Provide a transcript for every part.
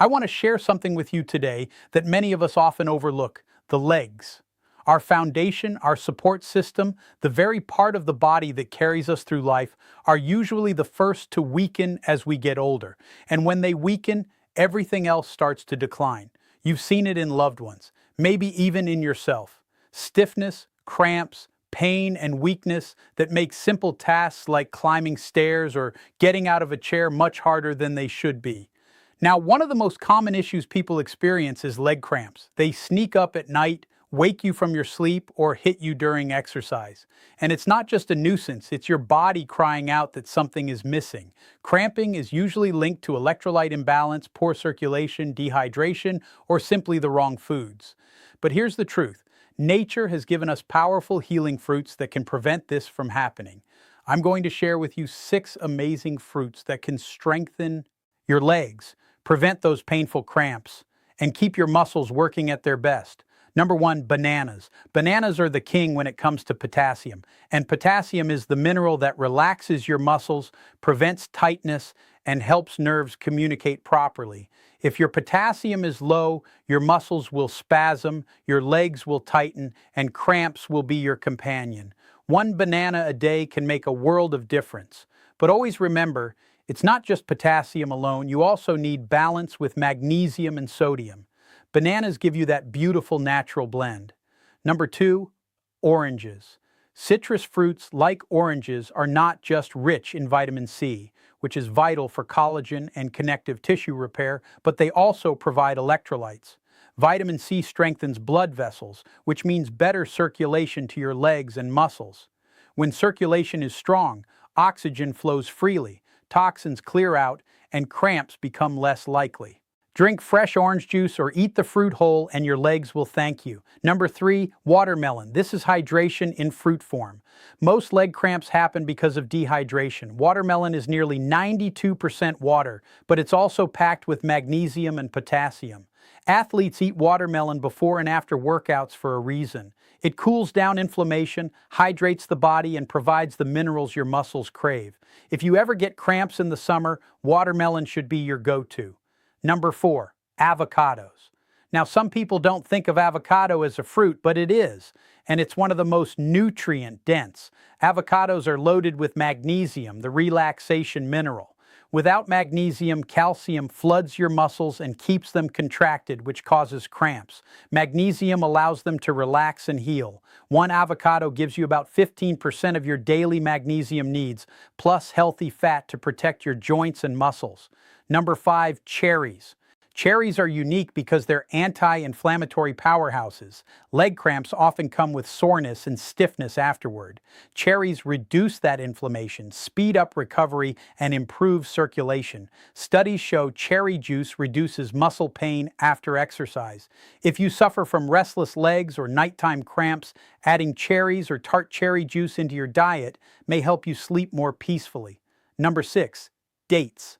I want to share something with you today that many of us often overlook: the legs. Our foundation, our support system, the very part of the body that carries us through life, are usually the first to weaken as we get older. And when they weaken, everything else starts to decline. You've seen it in loved ones, maybe even in yourself. Stiffness, cramps, pain, and weakness that make simple tasks like climbing stairs or getting out of a chair much harder than they should be. Now, one of the most common issues people experience is leg cramps. They sneak up at night, wake you from your sleep, or hit you during exercise. And it's not just a nuisance, it's your body crying out that something is missing. Cramping is usually linked to electrolyte imbalance, poor circulation, dehydration, or simply the wrong foods. But here's the truth: nature has given us powerful healing fruits that can prevent this from happening. I'm going to share with you 6 amazing fruits that can strengthen your legs, prevent those painful cramps, and keep your muscles working at their best. Number 1, bananas. Bananas are the king when it comes to potassium. And potassium is the mineral that relaxes your muscles, prevents tightness, and helps nerves communicate properly. If your potassium is low, your muscles will spasm, your legs will tighten, and cramps will be your companion. 1 banana a day can make a world of difference. But always remember, it's not just potassium alone. You also need balance with magnesium and sodium. Bananas give you that beautiful natural blend. Number 2, oranges. Citrus fruits, like oranges, are not just rich in vitamin C, which is vital for collagen and connective tissue repair, but they also provide electrolytes. Vitamin C strengthens blood vessels, which means better circulation to your legs and muscles. When circulation is strong, oxygen flows freely, toxins clear out, and cramps become less likely. Drink fresh orange juice or eat the fruit whole and your legs will thank you. Number 3, watermelon. This is hydration in fruit form. Most leg cramps happen because of dehydration. Watermelon is nearly 92% water, but it's also packed with magnesium and potassium. Athletes eat watermelon before and after workouts for a reason. It cools down inflammation, hydrates the body, and provides the minerals your muscles crave. If you ever get cramps in the summer, watermelon should be your go-to. Number 4, avocados. Now, some people don't think of avocado as a fruit, but it is, and it's one of the most nutrient-dense. Avocados are loaded with magnesium, the relaxation mineral. Without magnesium, calcium floods your muscles and keeps them contracted, which causes cramps. Magnesium allows them to relax and heal. 1 avocado gives you about 15% of your daily magnesium needs, plus healthy fat to protect your joints and muscles. Number 5, cherries. Cherries are unique because they're anti-inflammatory powerhouses. Leg cramps often come with soreness and stiffness afterward. Cherries reduce that inflammation, speed up recovery, and improve circulation. Studies show cherry juice reduces muscle pain after exercise. If you suffer from restless legs or nighttime cramps, adding cherries or tart cherry juice into your diet may help you sleep more peacefully. Number 6, dates.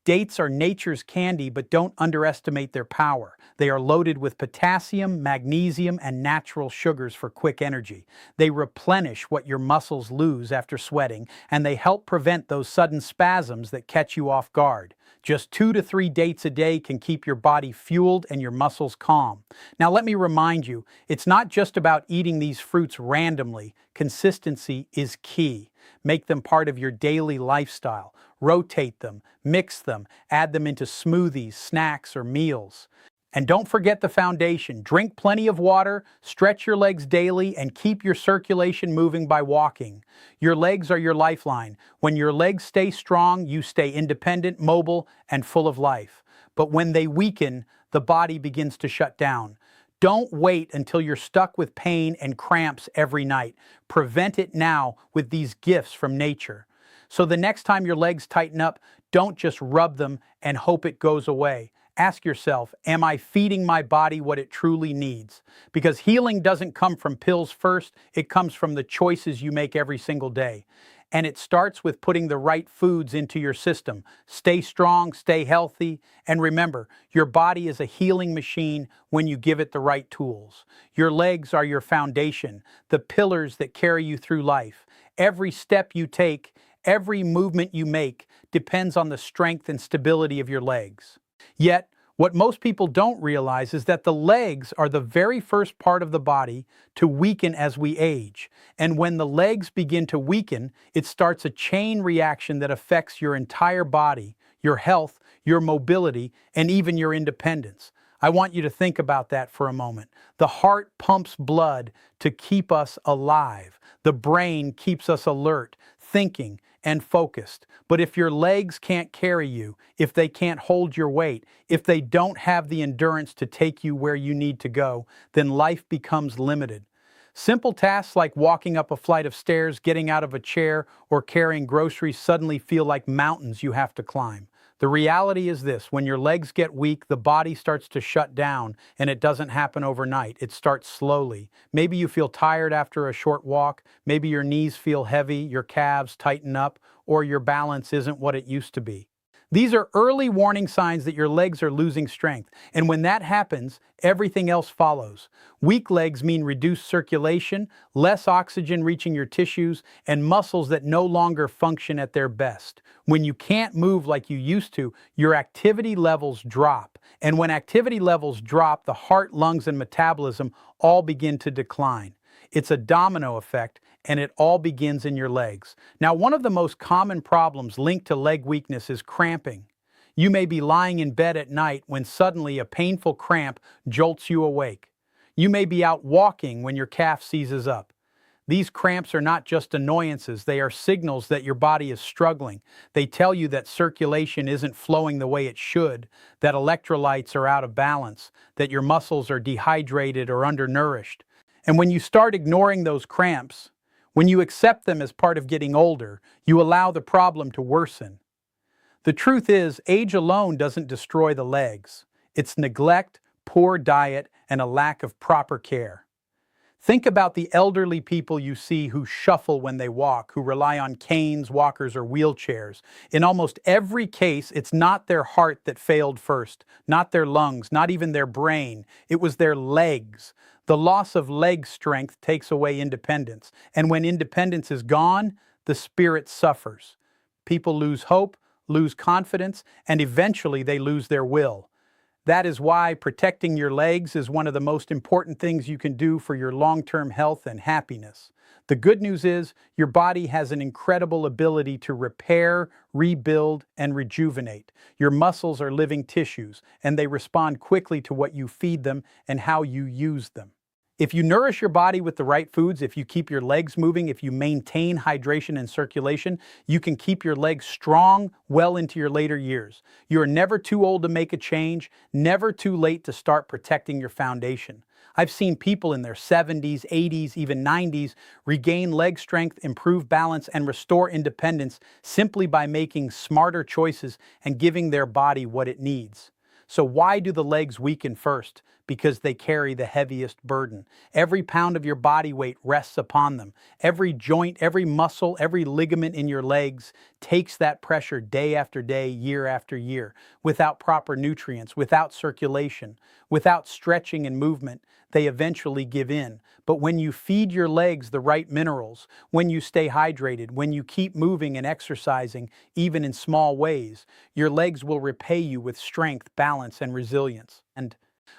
Dates are nature's candy, but don't underestimate their power. They are loaded with potassium, magnesium, and natural sugars for quick energy. They replenish what your muscles lose after sweating, and they help prevent those sudden spasms that catch you off guard. Just 2 to 3 dates a day can keep your body fueled and your muscles calm. Now let me remind you, it's not just about eating these fruits randomly. Consistency is key. Make them part of your daily lifestyle. Rotate them, mix them, add them into smoothies, snacks, or meals. And don't forget the foundation. Drink plenty of water, stretch your legs daily, and keep your circulation moving by walking. Your legs are your lifeline. When your legs stay strong, you stay independent, mobile, and full of life. But when they weaken, the body begins to shut down. Don't wait until you're stuck with pain and cramps every night. Prevent it now with these gifts from nature. So the next time your legs tighten up, don't just rub them and hope it goes away. Ask yourself, am I feeding my body what it truly needs? Because healing doesn't come from pills first, it comes from the choices you make every single day. And it starts with putting the right foods into your system. Stay strong, stay healthy, and remember, your body is a healing machine when you give it the right tools. Your legs are your foundation, the pillars that carry you through life. Every step you take, every movement you make depends on the strength and stability of your legs. Yet, What most people don't realize is that the legs are the very first part of the body to weaken as we age. And when the legs begin to weaken, it starts a chain reaction that affects your entire body, your health, your mobility, and even your independence. I want you to think about that for a moment. The heart pumps blood to keep us alive. The brain keeps us alert, thinking, and focused. But if your legs can't carry you, if they can't hold your weight, if they don't have the endurance to take you where you need to go, then life becomes limited. Simple tasks like walking up a flight of stairs, getting out of a chair, or carrying groceries suddenly feel like mountains you have to climb. The reality is this: when your legs get weak, the body starts to shut down, and it doesn't happen overnight. It starts slowly. Maybe you feel tired after a short walk, maybe your knees feel heavy, your calves tighten up, or your balance isn't what it used to be. These are early warning signs that your legs are losing strength, and when that happens, everything else follows. Weak legs mean reduced circulation, less oxygen reaching your tissues, and muscles that no longer function at their best. When you can't move like you used to, your activity levels drop. And when activity levels drop, the heart, lungs, and metabolism all begin to decline. It's a domino effect, and it all begins in your legs. Now, one of the most common problems linked to leg weakness is cramping. You may be lying in bed at night when suddenly a painful cramp jolts you awake. You may be out walking when your calf seizes up. These cramps are not just annoyances, they are signals that your body is struggling. They tell you that circulation isn't flowing the way it should, that electrolytes are out of balance, that your muscles are dehydrated or undernourished. And when you start ignoring those cramps, when you accept them as part of getting older, you allow the problem to worsen. The truth is, age alone doesn't destroy the legs. It's neglect, poor diet, and a lack of proper care. Think about the elderly people you see who shuffle when they walk, who rely on canes, walkers, or wheelchairs. In almost every case, it's not their heart that failed first, not their lungs, not even their brain. It was their legs. The loss of leg strength takes away independence, and when independence is gone, the spirit suffers. People lose hope, lose confidence, and eventually they lose their will. That is why protecting your legs is one of the most important things you can do for your long-term health and happiness. The good news is your body has an incredible ability to repair, rebuild, and rejuvenate. Your muscles are living tissues, and they respond quickly to what you feed them and how you use them. If you nourish your body with the right foods, if you keep your legs moving, if you maintain hydration and circulation, you can keep your legs strong well into your later years. You are never too old to make a change, never too late to start protecting your foundation. I've seen people in their 70s, 80s, even 90s regain leg strength, improve balance, and restore independence simply by making smarter choices and giving their body what it needs. So why do the legs weaken first? Because they carry the heaviest burden. Every pound of your body weight rests upon them. Every joint, every muscle, every ligament in your legs takes that pressure day after day, year after year. Without proper nutrients, without circulation, without stretching and movement, they eventually give in. But when you feed your legs the right minerals, when you stay hydrated, when you keep moving and exercising, even in small ways, your legs will repay you with strength, balance, and resilience. And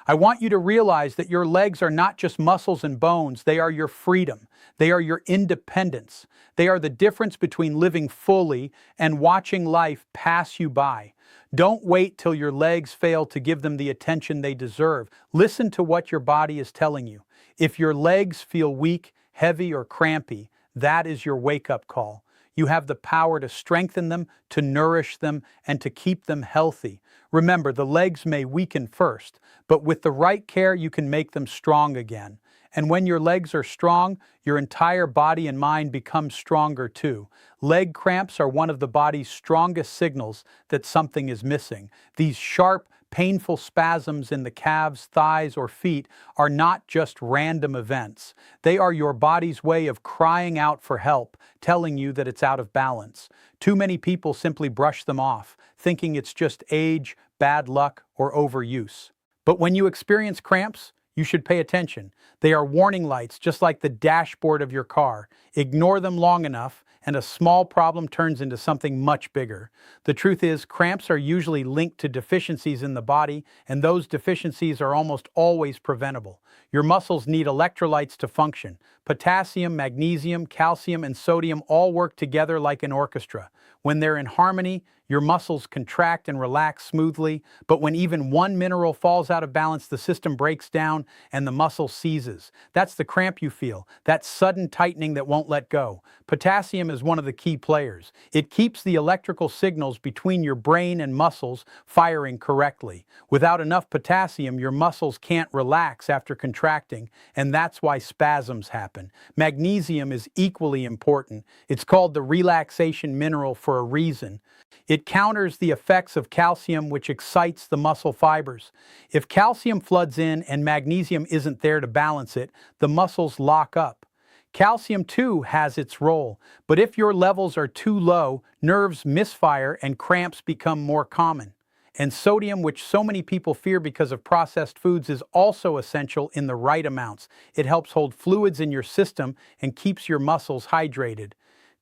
I want you to realize that your legs are not just muscles and bones, they are your freedom. They are your independence. They are the difference between living fully and watching life pass you by. Don't wait till your legs fail to give them the attention they deserve. Listen to what your body is telling you. If your legs feel weak, heavy, or crampy, that is your wake-up call. You have the power to strengthen them, to nourish them, and to keep them healthy. Remember, the legs may weaken first, but with the right care, you can make them strong again. And when your legs are strong, your entire body and mind become stronger too. Leg cramps are one of the body's strongest signals that something is missing. These sharp, painful spasms in the calves, thighs, or feet are not just random events. They are your body's way of crying out for help, telling you that it's out of balance. Too many people simply brush them off, thinking it's just age, bad luck, or overuse. But when you experience cramps, you should pay attention. They are warning lights, just like the dashboard of your car. Ignore them long enough, and a small problem turns into something much bigger. The truth is, cramps are usually linked to deficiencies in the body, and those deficiencies are almost always preventable. Your muscles need electrolytes to function. Potassium, magnesium, calcium, and sodium all work together like an orchestra. When they're in harmony, your muscles contract and relax smoothly, but when even one mineral falls out of balance, the system breaks down and the muscle seizes. That's the cramp you feel, that sudden tightening that won't let go. Potassium is one of the key players. It keeps the electrical signals between your brain and muscles firing correctly. Without enough potassium, your muscles can't relax after contracting, and that's why spasms happen. Magnesium is equally important. It's called the relaxation mineral for a reason. It counters the effects of calcium, which excites the muscle fibers. If calcium floods in and magnesium isn't there to balance it, the muscles lock up. Calcium, too, has its role, but if your levels are too low, nerves misfire and cramps become more common. And sodium, which so many people fear because of processed foods, is also essential in the right amounts. It helps hold fluids in your system and keeps your muscles hydrated.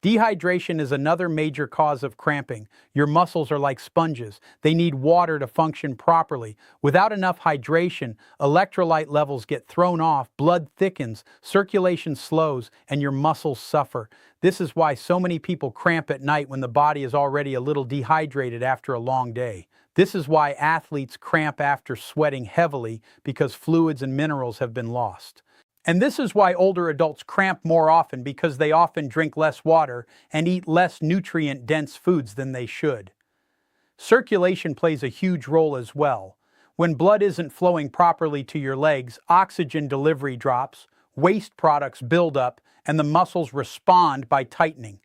Dehydration is another major cause of cramping. Your muscles are like sponges. They need water to function properly. Without enough hydration, electrolyte levels get thrown off, blood thickens, circulation slows, and your muscles suffer. This is why so many people cramp at night when the body is already a little dehydrated after a long day. This is why athletes cramp after sweating heavily, because fluids and minerals have been lost. And this is why older adults cramp more often, because they often drink less water and eat less nutrient-dense foods than they should. Circulation plays a huge role as well. When blood isn't flowing properly to your legs, oxygen delivery drops, waste products build up, and the muscles respond by tightening.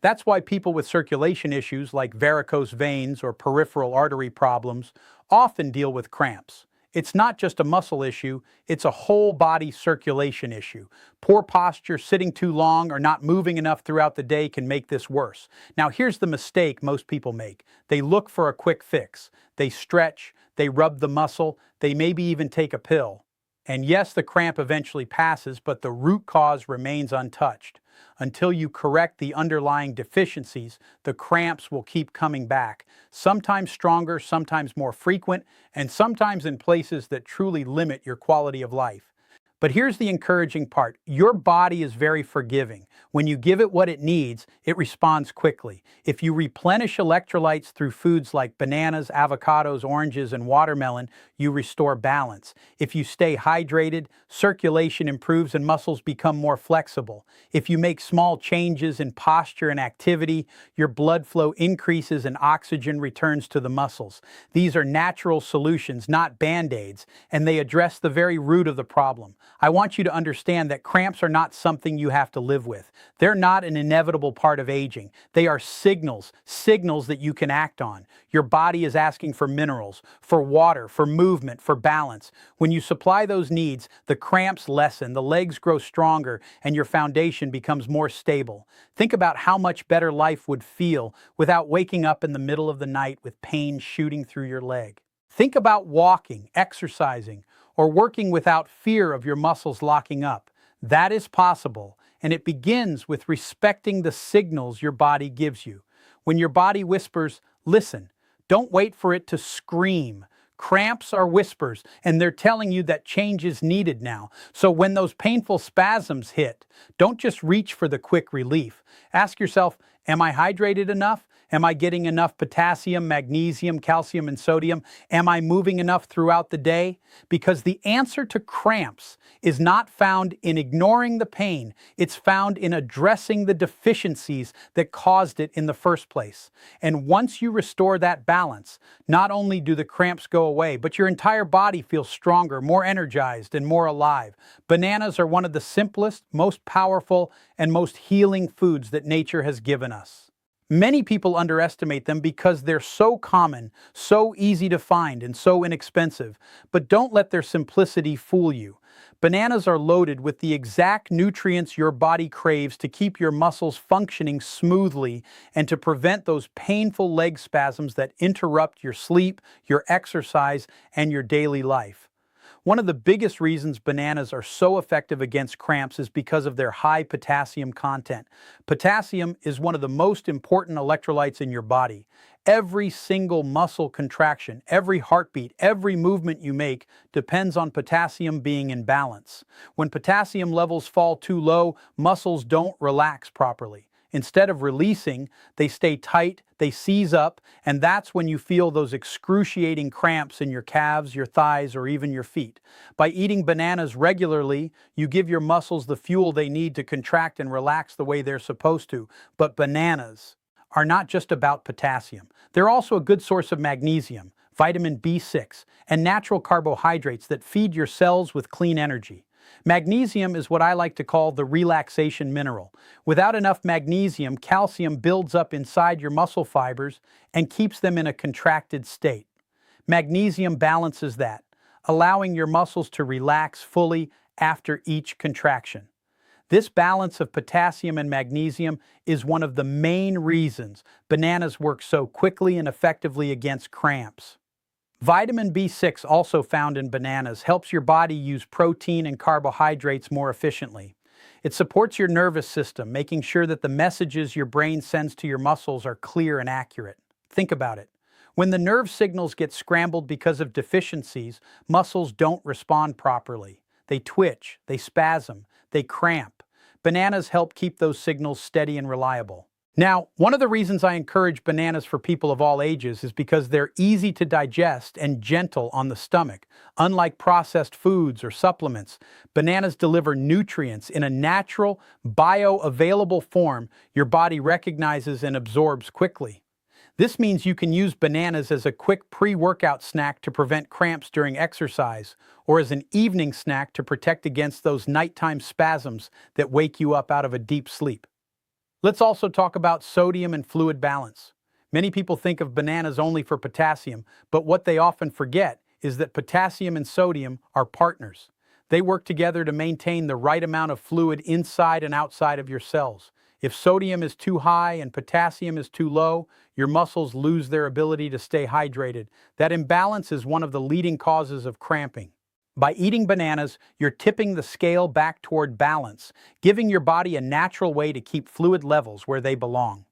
That's why people with circulation issues like varicose veins or peripheral artery problems often deal with cramps. It's not just a muscle issue, it's a whole body circulation issue. Poor posture, sitting too long, or not moving enough throughout the day can make this worse. Now here's the mistake most people make. They look for a quick fix. They stretch, they rub the muscle, they maybe even take a pill. And yes, the cramp eventually passes, but the root cause remains untouched. Until you correct the underlying deficiencies, the cramps will keep coming back, sometimes stronger, sometimes more frequent, and sometimes in places that truly limit your quality of life. But here's the encouraging part. Your body is very forgiving. When you give it what it needs, it responds quickly. If you replenish electrolytes through foods like bananas, avocados, oranges, and watermelon, you restore balance. If you stay hydrated, circulation improves and muscles become more flexible. If you make small changes in posture and activity, your blood flow increases and oxygen returns to the muscles. These are natural solutions, not band-aids, and they address the very root of the problem. I want you to understand that cramps are not something you have to live with. They're not an inevitable part of aging. They are signals that you can act on. Your body is asking for minerals, for water, for movement, for balance. When you supply those needs, the cramps lessen, the legs grow stronger, and your foundation becomes more stable. Think about how much better life would feel without waking up in the middle of the night with pain shooting through your leg. Think about walking, exercising, or working without fear of your muscles locking up. That is possible, and it begins with respecting the signals your body gives you. When your body whispers, listen, don't wait for it to scream. Cramps are whispers, and they're telling you that change is needed now. So when those painful spasms hit, don't just reach for the quick relief. Ask yourself, am I hydrated enough? Am I getting enough potassium, magnesium, calcium, and sodium? Am I moving enough throughout the day? Because the answer to cramps is not found in ignoring the pain. It's found in addressing the deficiencies that caused it in the first place. And once you restore that balance, not only do the cramps go away, but your entire body feels stronger, more energized, and more alive. Bananas are one of the simplest, most powerful, and most healing foods that nature has given us. Many people underestimate them because they're so common, so easy to find, and so inexpensive. But don't let their simplicity fool you. Bananas are loaded with the exact nutrients your body craves to keep your muscles functioning smoothly and to prevent those painful leg spasms that interrupt your sleep, your exercise, and your daily life. One of the biggest reasons bananas are so effective against cramps is because of their high potassium content. Potassium is one of the most important electrolytes in your body. Every single muscle contraction, every heartbeat, every movement you make depends on potassium being in balance. When potassium levels fall too low, muscles don't relax properly. Instead of releasing, they stay tight, they seize up, and that's when you feel those excruciating cramps in your calves, your thighs, or even your feet. By eating bananas regularly, you give your muscles the fuel they need to contract and relax the way they're supposed to. But bananas are not just about potassium. They're also a good source of magnesium, vitamin B6, and natural carbohydrates that feed your cells with clean energy. Magnesium is what I like to call the relaxation mineral. Without enough magnesium, calcium builds up inside your muscle fibers and keeps them in a contracted state. Magnesium balances that, allowing your muscles to relax fully after each contraction. This balance of potassium and magnesium is one of the main reasons bananas work so quickly and effectively against cramps. Vitamin B6, also found in bananas, helps your body use protein and carbohydrates more efficiently. It supports your nervous system, making sure that the messages your brain sends to your muscles are clear and accurate. Think about it. When the nerve signals get scrambled because of deficiencies, muscles don't respond properly. They twitch, they spasm, they cramp. Bananas help keep those signals steady and reliable. Now, one of the reasons I encourage bananas for people of all ages is because they're easy to digest and gentle on the stomach. Unlike processed foods or supplements, bananas deliver nutrients in a natural, bioavailable form your body recognizes and absorbs quickly. This means you can use bananas as a quick pre-workout snack to prevent cramps during exercise, or as an evening snack to protect against those nighttime spasms that wake you up out of a deep sleep. Let's also talk about sodium and fluid balance. Many people think of bananas only for potassium, but what they often forget is that potassium and sodium are partners. They work together to maintain the right amount of fluid inside and outside of your cells. If sodium is too high and potassium is too low, your muscles lose their ability to stay hydrated. That imbalance is one of the leading causes of cramping. By eating bananas, you're tipping the scale back toward balance, giving your body a natural way to keep fluid levels where they belong.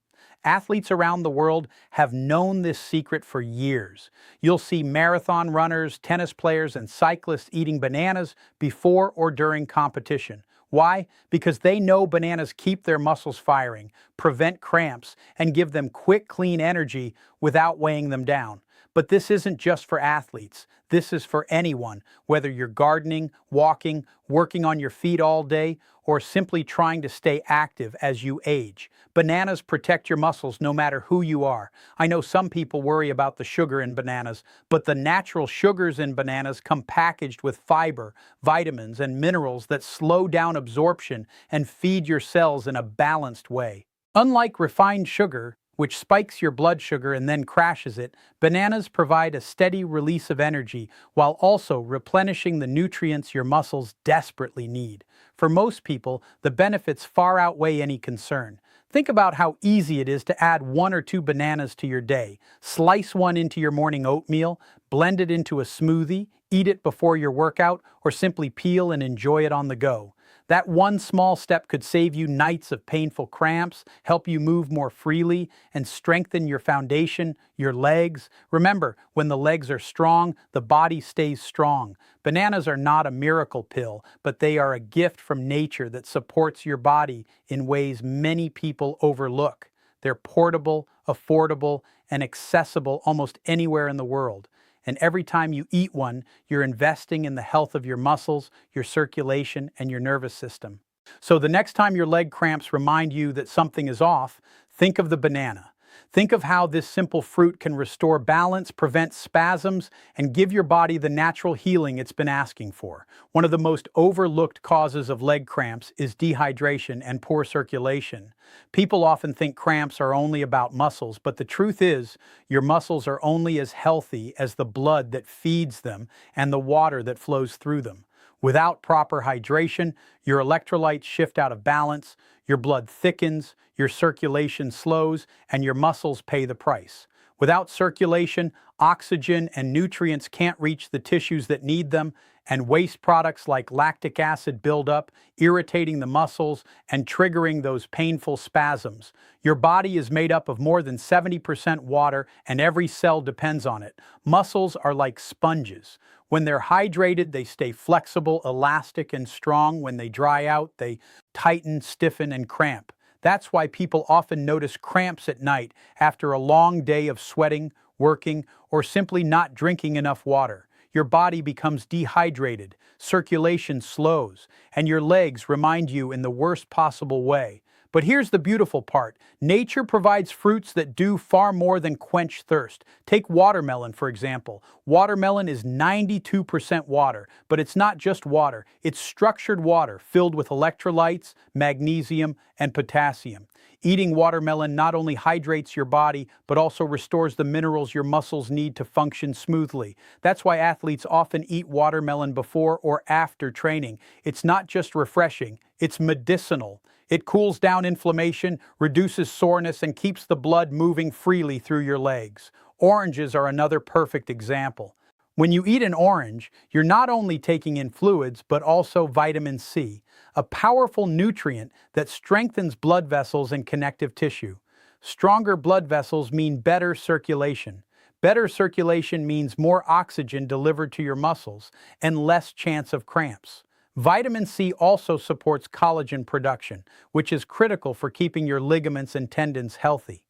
Athletes around the world have known this secret for years. You'll see marathon runners, tennis players, and cyclists eating bananas before or during competition. Why? Because they know bananas keep their muscles firing, prevent cramps, and give them quick, clean energy without weighing them down. But this isn't just for athletes. This is for anyone, whether you're gardening, walking, working on your feet all day, or simply trying to stay active as you age. Bananas protect your muscles no matter who you are. I know some people worry about the sugar in bananas, but the natural sugars in bananas come packaged with fiber, vitamins, and minerals that slow down absorption and feed your cells in a balanced way. Unlike refined sugar, which spikes your blood sugar and then crashes it, bananas provide a steady release of energy while also replenishing the nutrients your muscles desperately need. For most people, the benefits far outweigh any concern. Think about how easy it is to add 1 or 2 bananas to your day. Slice one into your morning oatmeal, blend it into a smoothie, eat it before your workout, or simply peel and enjoy it on the go. That one small step could save you nights of painful cramps, help you move more freely, and strengthen your foundation, your legs. Remember, when the legs are strong, the body stays strong. Bananas are not a miracle pill, but they are a gift from nature that supports your body in ways many people overlook. They're portable, affordable, and accessible almost anywhere in the world. And every time you eat one, you're investing in the health of your muscles, your circulation, and your nervous system. So the next time your leg cramps remind you that something is off, think of the banana. Think of how this simple fruit can restore balance, prevent spasms, and give your body the natural healing it's been asking for. One of the most overlooked causes of leg cramps is dehydration and poor circulation. People often think cramps are only about muscles, but the truth is, your muscles are only as healthy as the blood that feeds them and the water that flows through them. Without proper hydration, your electrolytes shift out of balance, your blood thickens, your circulation slows, and your muscles pay the price. Without circulation, oxygen and nutrients can't reach the tissues that need them, and waste products like lactic acid build up, irritating the muscles and triggering those painful spasms. Your body is made up of more than 70% water, and every cell depends on it. Muscles are like sponges. When they're hydrated, they stay flexible, elastic, and strong. When they dry out, they tighten, stiffen, and cramp. That's why people often notice cramps at night after a long day of sweating, working, or simply not drinking enough water. Your body becomes dehydrated, circulation slows, and your legs remind you in the worst possible way. But here's the beautiful part. Nature provides fruits that do far more than quench thirst. Take watermelon, for example. Watermelon is 92% water, but it's not just water. It's structured water filled with electrolytes, magnesium, and potassium. Eating watermelon not only hydrates your body, but also restores the minerals your muscles need to function smoothly. That's why athletes often eat watermelon before or after training. It's not just refreshing, it's medicinal. It cools down inflammation, reduces soreness, and keeps the blood moving freely through your legs. Oranges are another perfect example. When you eat an orange, you're not only taking in fluids, but also vitamin C, a powerful nutrient that strengthens blood vessels and connective tissue. Stronger blood vessels mean better circulation. Better circulation means more oxygen delivered to your muscles and less chance of cramps. Vitamin C also supports collagen production, which is critical for keeping your ligaments and tendons healthy.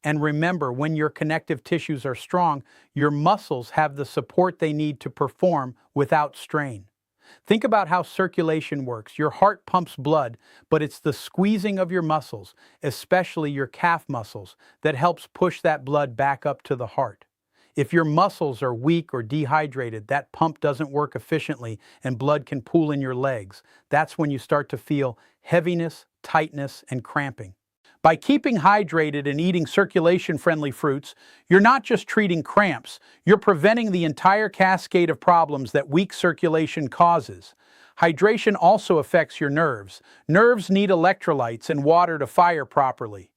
And remember, when your connective tissues are strong, your muscles have the support they need to perform without strain. Think about how circulation works. Your heart pumps blood, but it's the squeezing of your muscles, especially your calf muscles, that helps push that blood back up to the heart. If your muscles are weak or dehydrated, that pump doesn't work efficiently and blood can pool in your legs. That's when you start to feel heaviness, tightness, and cramping. By keeping hydrated and eating circulation-friendly fruits, you're not just treating cramps, you're preventing the entire cascade of problems that weak circulation causes. Hydration also affects your nerves. Nerves need electrolytes and water to fire properly.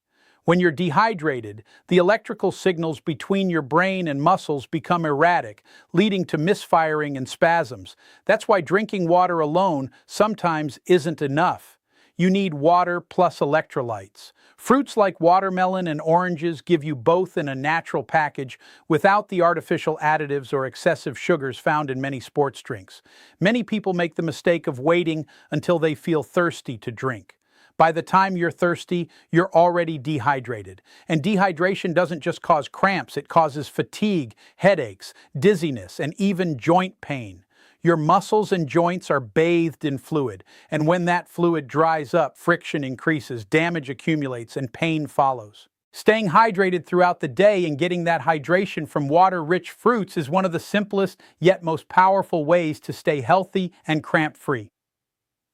When you're dehydrated, the electrical signals between your brain and muscles become erratic, leading to misfiring and spasms. That's why drinking water alone sometimes isn't enough. You need water plus electrolytes. Fruits like watermelon and oranges give you both in a natural package without the artificial additives or excessive sugars found in many sports drinks. Many people make the mistake of waiting until they feel thirsty to drink. By the time you're thirsty, you're already dehydrated. And dehydration doesn't just cause cramps, it causes fatigue, headaches, dizziness, and even joint pain. Your muscles and joints are bathed in fluid, and when that fluid dries up, friction increases, damage accumulates, and pain follows. Staying hydrated throughout the day and getting that hydration from water-rich fruits is one of the simplest yet most powerful ways to stay healthy and cramp-free.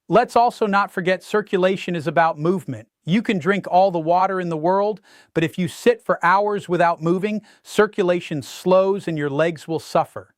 Let's also not forget circulation is about movement. You can drink all the water in the world, but if you sit for hours without moving, circulation slows and your legs will suffer.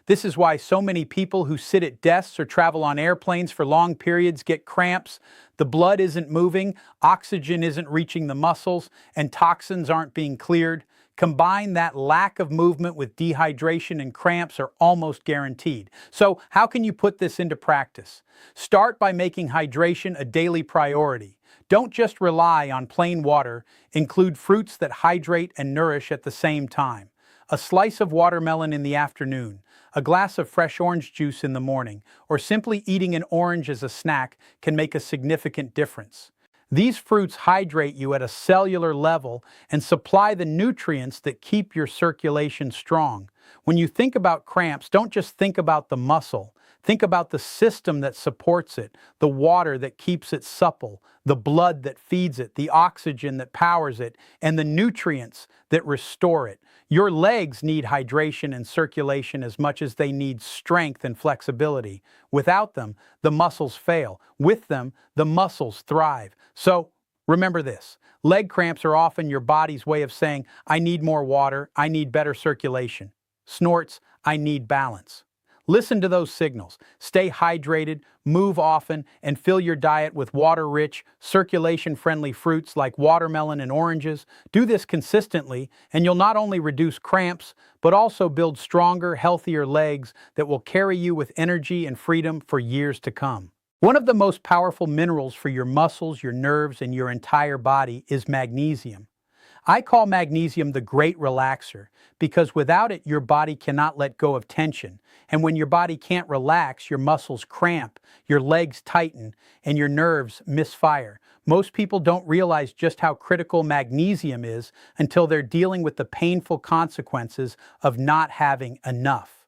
This is why so many people who sit at desks or travel on airplanes for long periods get cramps. The blood isn't moving, oxygen isn't reaching the muscles, and toxins aren't being cleared. Combine that lack of movement with dehydration and cramps are almost guaranteed. So how can you put this into practice? Start by making hydration a daily priority. Don't just rely on plain water. Include fruits that hydrate and nourish at the same time. A slice of watermelon in the afternoon, a glass of fresh orange juice in the morning, or simply eating an orange as a snack can make a significant difference. These fruits hydrate you at a cellular level and supply the nutrients that keep your circulation strong. When you think about cramps, don't just think about the muscle. Think about the system that supports it, the water that keeps it supple, the blood that feeds it, the oxygen that powers it, and the nutrients that restore it. Your legs need hydration and circulation as much as they need strength and flexibility. Without them, the muscles fail. With them, the muscles thrive. So, remember this. Leg cramps are often your body's way of saying, I need more water, I need better circulation. Snorts, I need balance. Listen to those signals. Stay hydrated, move often, and fill your diet with water-rich, circulation-friendly fruits like watermelon and oranges. Do this consistently, and you'll not only reduce cramps, but also build stronger, healthier legs that will carry you with energy and freedom for years to come. One of the most powerful minerals for your muscles, your nerves, and your entire body is magnesium. I call magnesium the great relaxer because without it, your body cannot let go of tension. And when your body can't relax, your muscles cramp, your legs tighten, and your nerves misfire. Most people don't realize just how critical magnesium is until they're dealing with the painful consequences of not having enough.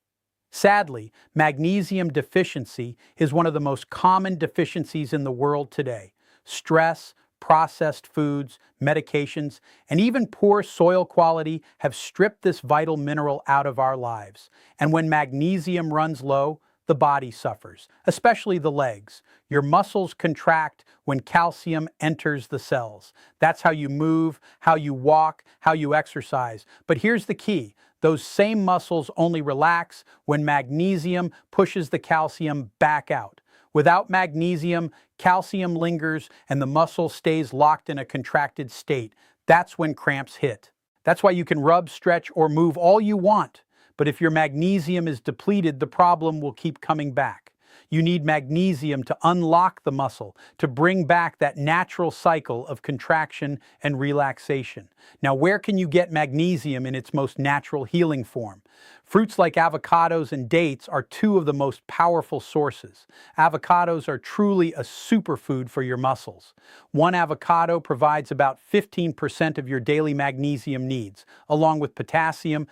Sadly, magnesium deficiency is one of the most common deficiencies in the world today. Stress, processed foods, medications, and even poor soil quality have stripped this vital mineral out of our lives. And when magnesium runs low, the body suffers, especially the legs. Your muscles contract when calcium enters the cells. That's how you move, how you walk, how you exercise. But here's the key. Those same muscles only relax when magnesium pushes the calcium back out. Without magnesium, calcium lingers and the muscle stays locked in a contracted state. That's when cramps hit. That's why you can rub, stretch, or move all you want. But if your magnesium is depleted, the problem will keep coming back. You need magnesium to unlock the muscle, to bring back that natural cycle of contraction and relaxation. Now, where can you get magnesium in its most natural healing form? Fruits like avocados and dates are two of the most powerful sources. Avocados are truly a superfood for your muscles. One avocado provides about 15% of your daily magnesium needs, along with potassium